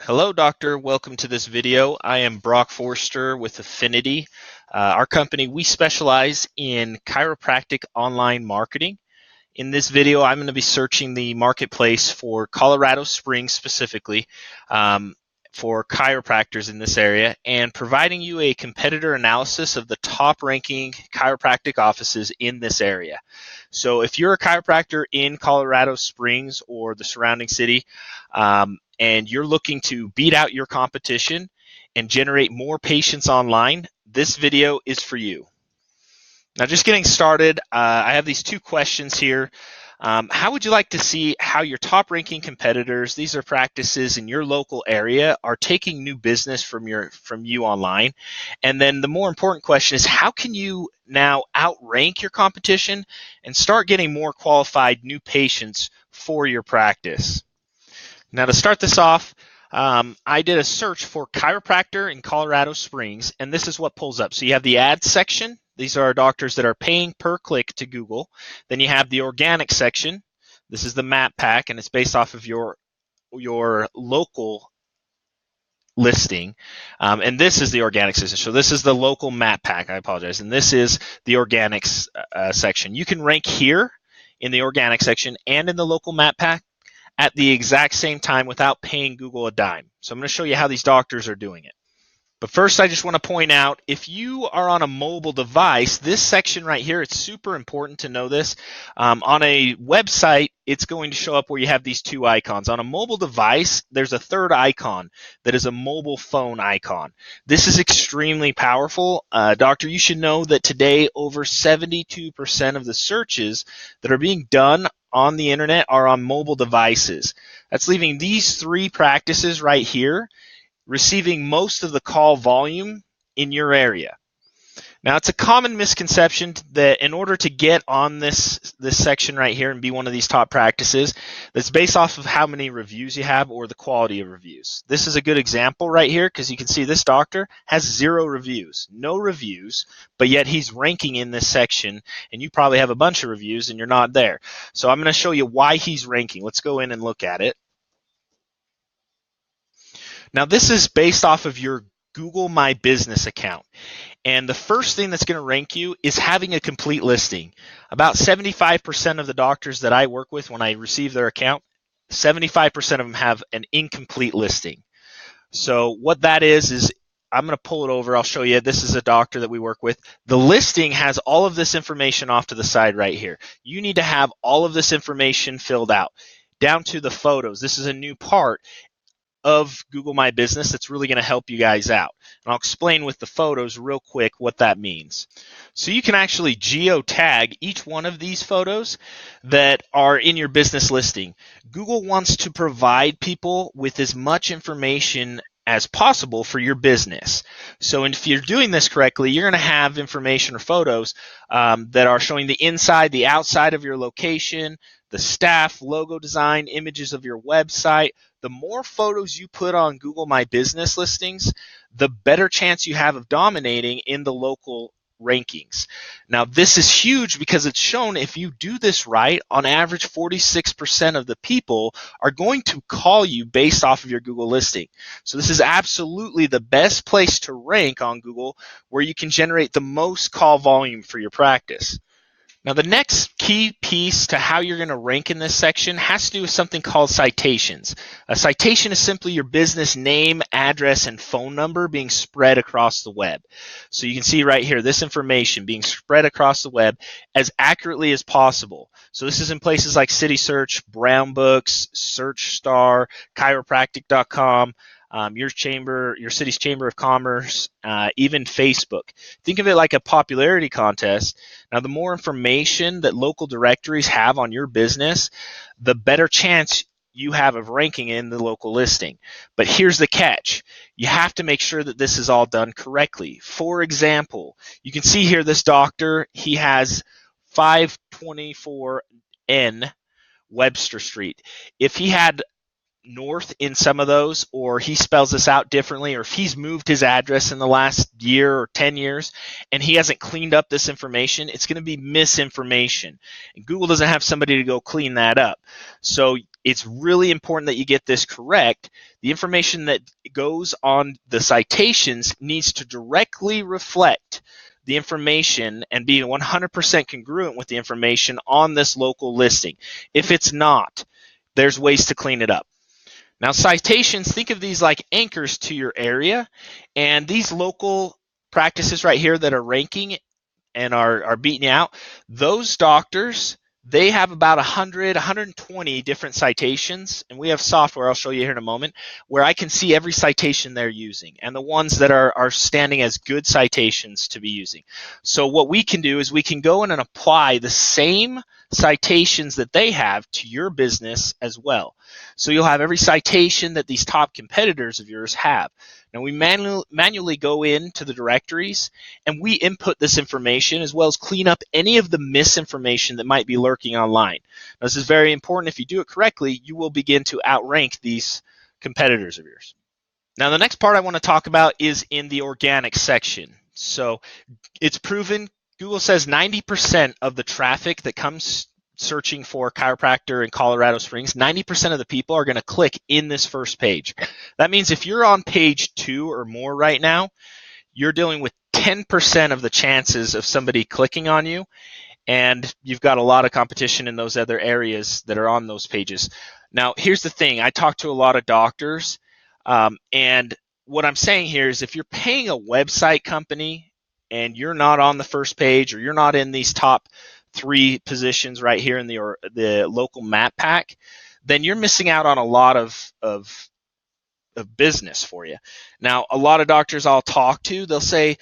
Hello, doctor. Welcome to this video. I am Brock Forster with Affinity. Our company, we specialize in chiropractic online marketing. In this video, I'm going to be searching the marketplace for Colorado Springs specifically for chiropractors in this area and providing you a competitor analysis of the top ranking chiropractic offices in this area. So if you're a chiropractor in Colorado Springs or the surrounding city, and you're looking to beat out your competition and generate more patients online, this video is for you. Now, just getting started, I have these two questions here. How would you like to see how your top-ranking competitors, these are practices in your local area, are taking new business from you online? And then the more important question is, how can you now outrank your competition and start getting more qualified new patients for your practice? Now, to start this off, I did a search for chiropractor in Colorado Springs, and this is what pulls up. So you have the ads section. These are doctors that are paying per click to Google. Then you have the organic section. This is the map pack, and it's based off of your local listing. And this is the organic section. So this is the local map pack. I apologize. And this is the organics section. You can rank here in the organic section and in the local map pack at the exact same time without paying Google a dime. So I'm going to show you how these doctors are doing it. But first, I just want to point out, if you are on a mobile device, this section right here, it's super important to know this. On a website, it's going to show up where you have these two icons. On a mobile device, there's a third icon that is a mobile phone icon. This is extremely powerful. Doctor, you should know that today, over 72% of the searches that are being done on the internet are on mobile devices. That's leaving these three practices right here receiving most of the call volume in your area. Now, it's a common misconception that in order to get on this section right here and be one of these top practices, that's based off of how many reviews you have or the quality of reviews. This is a good example right here because you can see this doctor has 0 reviews, no reviews, but yet he's ranking in this section, and you probably have a bunch of reviews and you're not there. So I'm going to show you why he's ranking. Let's go in and look at it. Now, this is based off of your Google My Business account. And the first thing that's going to rank you is having a complete listing. About 75% of the doctors that I work with, when I receive their account, 75% of them have an incomplete listing. So what that is I'm going to pull it over. I'll show you. This is a doctor that we work with. The listing has all of this information off to the side right here. You need to have all of this information filled out, down to the photos. This is a new part of Google My Business that's really going to help you guys out. And I'll explain with the photos real quick what that means. So you can actually geotag each one of these photos that are in your business listing. Google wants to provide people with as much information as possible for your business. So if you're doing this correctly, you're going to have information or photos that are showing the inside, the outside of your location, the staff, logo design, images of your website. The more photos you put on Google My Business listings, the better chance you have of dominating in the local rankings. Now, this is huge because it's shown if you do this right, on average, 46% of the people are going to call you based off of your Google listing. So this is absolutely the best place to rank on Google where you can generate the most call volume for your practice. Now, the next key piece to how you're going to rank in this section has to do with something called citations. A citation is simply your business name, address, and phone number being spread across the web. So you can see right here, this information being spread across the web as accurately as possible. So this is in places like City Search, Brown Books, SearchStar, Chiropractic.com, your city's chamber of commerce, even Facebook. Think of it like a popularity contest. Now, the more information that local directories have on your business, the better chance you have of ranking in the local listing. But here's the catch. You have to make sure that this is all done correctly. For example, you can see here this doctor, he has 524N Webster Street. If he had north in some of those, or he spells this out differently, or if he's moved his address in the last year or 10 years and he hasn't cleaned up this information, it's going to be misinformation. And Google doesn't have somebody to go clean that up. So it's really important that you get this correct. The information that goes on the citations needs to directly reflect the information and be 100% congruent with the information on this local listing. If it's not, there's ways to clean it up. Now, citations, think of these like anchors to your area, and these local practices right here that are ranking and are beating you out, those doctors, they have about 100, 120 different citations, and we have software I'll show you here in a moment where I can see every citation they're using and the ones that are standing as good citations to be using. So what we can do is we can go in and apply the same citations that they have to your business as well. So you'll have every citation that these top competitors of yours have. Now we manually go into the directories and we input this information as well as clean up any of the misinformation that might be lurking online. Now, this is very important. If you do it correctly, you will begin to outrank these competitors of yours. Now, the next part I want to talk about is in the organic section. So it's proven, Google says 90% of the traffic that comes searching for chiropractor in Colorado Springs, 90% of the people are going to click in this first page. That means if you're on page 2 or more right now, you're dealing with 10% of the chances of somebody clicking on you, and you've got a lot of competition in those other areas that are on those pages. Now, here's the thing. I talk to a lot of doctors, and what I'm saying here is if you're paying a website company and you're not on the first page or you're not in these top 3 positions right here in the local map pack, then you're missing out on a lot of business for you. Now, a lot of doctors I'll talk to, they'll say,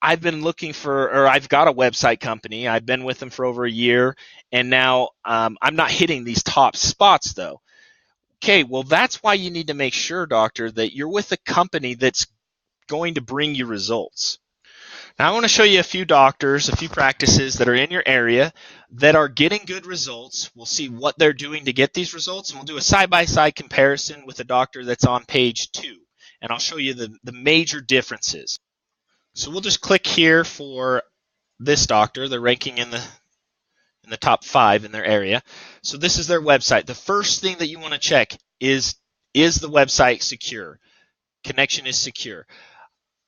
I've been looking for, or I've got a website company. I've been with them for over a year, and now I'm not hitting these top spots though. Okay, well, that's why you need to make sure, doctor, that you're with a company that's going to bring you results. Now I want to show you a few doctors, a few practices that are in your area that are getting good results. We'll see what they're doing to get these results, and we'll do a side-by-side comparison with a doctor that's on page 2, and I'll show you the major differences. So we'll just click here for this doctor. They're ranking in the top 5 in their area. So this is their website. The first thing that you want to check is the website secure? Connection is secure.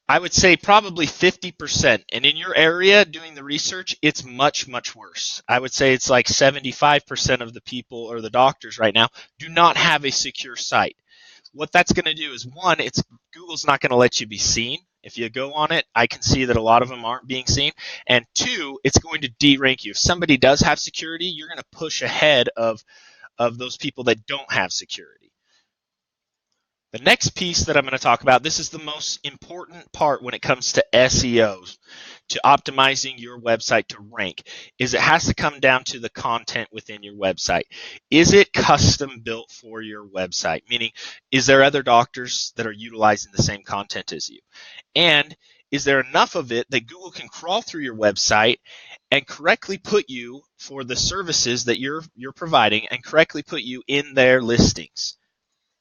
I would say probably 50%. And in your area doing the research, it's much, much worse. I would say it's like 75% of the people or the doctors right now do not have a secure site. What that's going to do is, one, Google's not going to let you be seen. If you go on it, I can see that a lot of them aren't being seen. And 2, it's going to derank you. If somebody does have security, you're going to push ahead of those people that don't have security. The next piece that I'm going to talk about, this is the most important part when it comes to SEO, to optimizing your website to rank, is it has to come down to the content within your website. Is it custom built for your website? Meaning, is there other doctors that are utilizing the same content as you? And is there enough of it that Google can crawl through your website and correctly put you for the services that you're providing and correctly put you in their listings?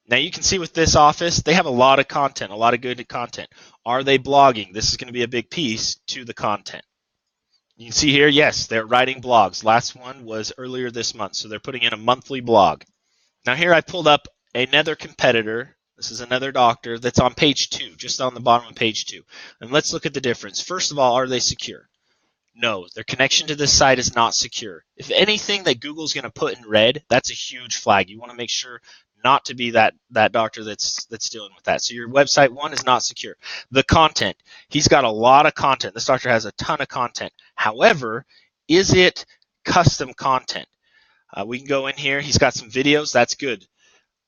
Now you can see with this office, they have a lot of content, a lot of good content. Are they blogging? This is going to be a big piece to the content. You can see here, yes, they're writing blogs. Last one was earlier this month, so they're putting in a monthly blog. Now here I pulled up another competitor. This is another doctor that's on page 2, just on the bottom of page 2. And let's look at the difference. First of all, are they secure? No, their connection to this site is not secure. If anything that Google's going to put in red, that's a huge flag. You want to make sure not to be that doctor that's dealing with that. So your website, one, is not secure. The content, he's got a lot of content. This doctor has a ton of content. However, is it custom content? We can go in here. He's got some videos. That's good.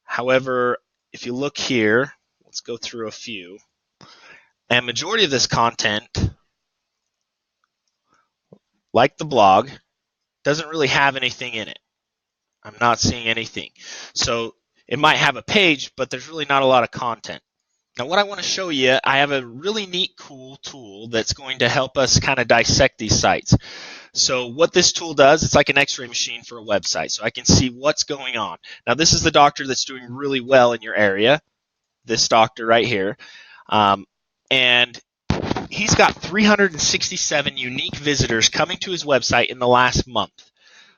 However, if you look here, let's go through a few. And majority of this content, like the blog, doesn't really have anything in it. I'm not seeing anything. So it might have a page, but there's really not a lot of content. Now what I want to show you, I have a really neat, cool tool that's going to help us kind of dissect these sites. So what this tool does, it's like an x-ray machine for a website. So I can see what's going on. Now this is the doctor that's doing really well in your area, this doctor right here. And he's got 367 unique visitors coming to his website in the last month.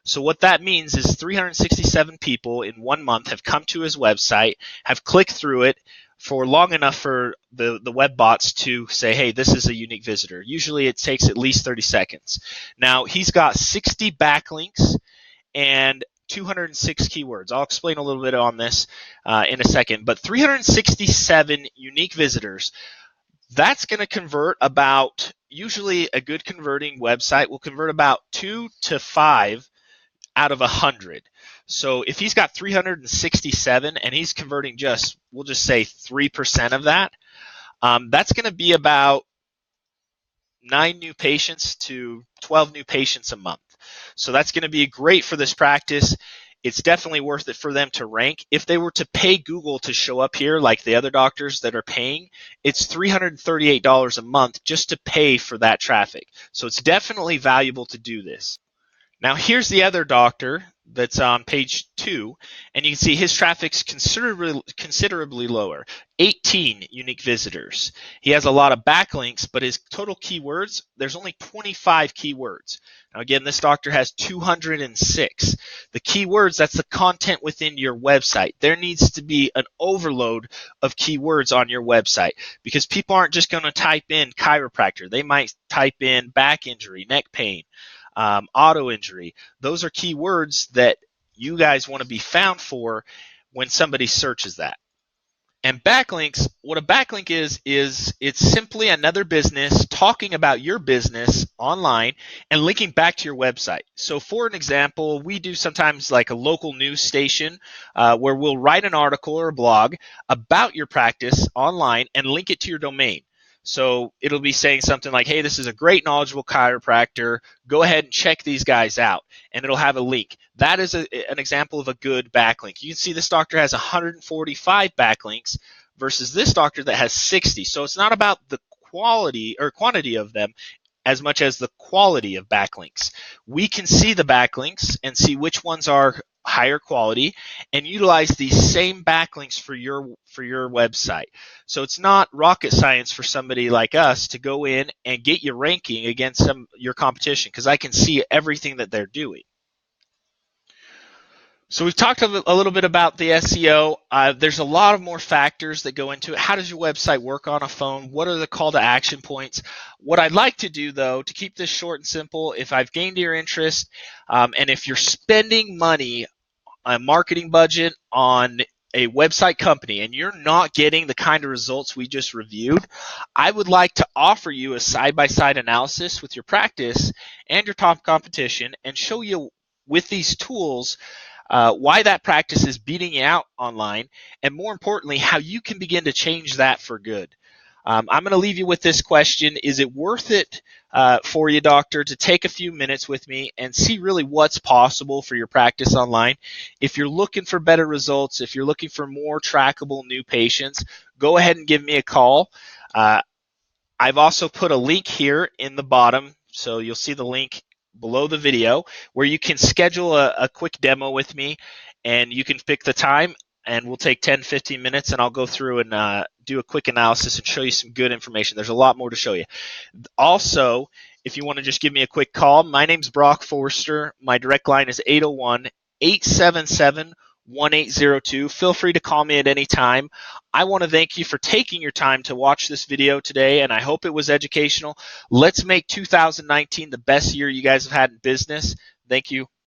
So what that means is 367 people in 1 month have come to his website, have clicked through it for long enough for the web bots to say, hey, this is a unique visitor. Usually it takes at least 30 seconds. Now, he's got 60 backlinks and 206 keywords. I'll explain a little bit on this in a second, but 367 unique visitors. That's going to convert about, usually a good converting website will convert about 2 to 5 out of 100. So if he's got 367 and he's converting just, we'll just say 3% of that, that's going to be about 9 new patients to 12 new patients a month. So that's going to be great for this practice. It's definitely worth it for them to rank. If they were to pay Google to show up here, like the other doctors that are paying, it's $338 a month just to pay for that traffic. So it's definitely valuable to do this. Now here's the other doctor that's on page 2, and you can see his traffic's considerably lower, 18 unique visitors. He has a lot of backlinks, but his total keywords, there's only 25 keywords. Now again, this doctor has 206. The keywords, that's the content within your website. There needs to be an overload of keywords on your website because people aren't just going to type in chiropractor. They might type in back injury, neck pain, auto injury. Those are keywords that you guys want to be found for when somebody searches that. And backlinks, what a backlink is it's simply another business talking about your business online and linking back to your website. So for an example, we do sometimes like a local news station where we'll write an article or a blog about your practice online and link it to your domain. So it'll be saying something like, hey, this is a great knowledgeable chiropractor. Go ahead and check these guys out. And it'll have a link. That is an example of a good backlink. You can see this doctor has 145 backlinks versus this doctor that has 60. So it's not about the quality or quantity of them as much as the quality of backlinks. We can see the backlinks and see which ones are higher quality and utilize these same backlinks for your website. So it's not rocket science for somebody like us to go in and get you ranking against your competition because I can see everything that they're doing. So we've talked a little bit about the SEO. There's a lot of more factors that go into it. How does your website work on a phone? What are the call to action points? What I'd like to do, though, to keep this short and simple, if I've gained your interest, and if you're spending money, a marketing budget on a website company and you're not getting the kind of results we just reviewed, I would like to offer you a side-by-side analysis with your practice and your top competition and show you with these tools why that practice is beating you out online, and more importantly, how you can begin to change that for good. I'm going to leave you with this question. Is it worth it for you, doctor, to take a few minutes with me and see really what's possible for your practice online? If you're looking for better results, if you're looking for more trackable new patients, go ahead and give me a call. I've also put a link here in the bottom, so you'll see the link below the video where you can schedule a quick demo with me, and you can pick the time, and we'll take 10-15 minutes, and I'll go through and do a quick analysis and show you some good information. There's a lot more to show you. Also, if you want to just give me a quick call, my name's Brock Forster. My direct line is 801-877-1802. Feel free to call me at any time. I want to thank you for taking your time to watch this video today, and I hope it was educational. Let's make 2019 the best year you guys have had in business. Thank you.